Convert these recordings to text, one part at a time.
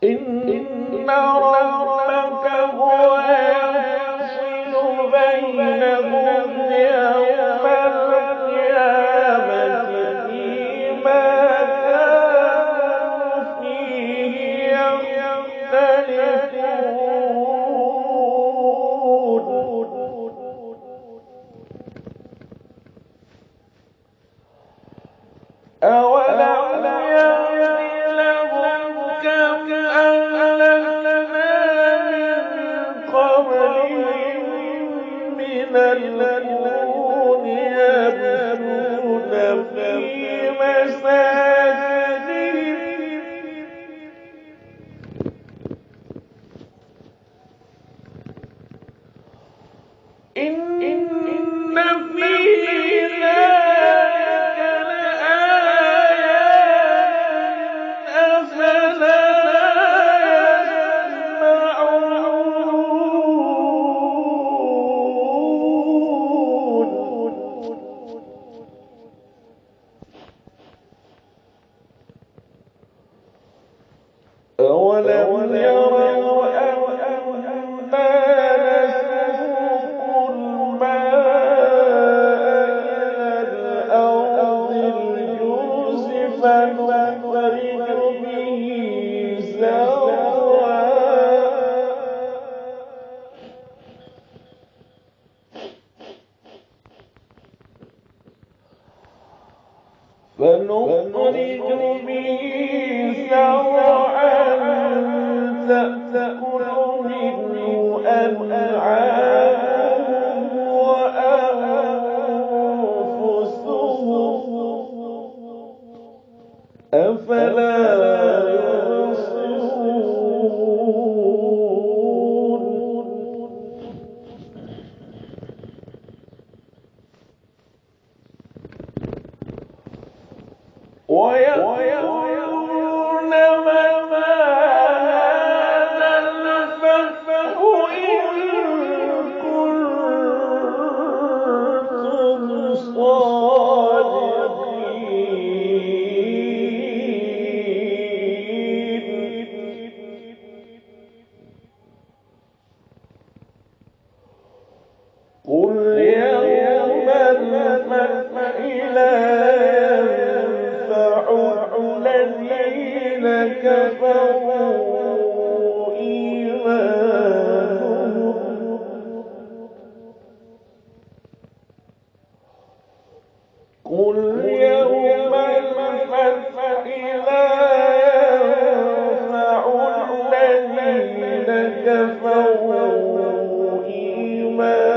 إن ربك هو يفصل بينهم يوم القيامة فيما كانوا فيه يختلفون. أولم يهد لهم كم أهلكنا من قبلهم من القرون يمشون في مساكنهم إن في ذلك لآيات أفلا يسمعون. أولم يروا أنا نسوق الماء إلى الأرض الجرز فنخرج به زرعا تأكل منه أنعامهم وأنفسهم أفلا يبصرون. ويقولون متى هذا الفتح إن كنتم صادقين. قل يوم الفتح لا ينفع الذين كفروا إيمانهم قل يوم الفتح لا ينفع الذين كفروا إيمانهم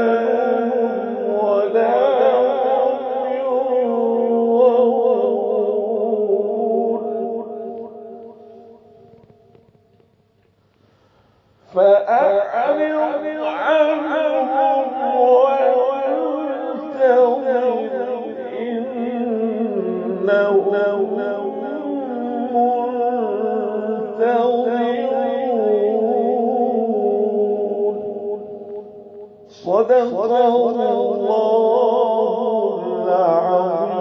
ولا هم ينظرون. فأعرض عنهم وانتظر إنهم منتظرون. صدق الله العظيم.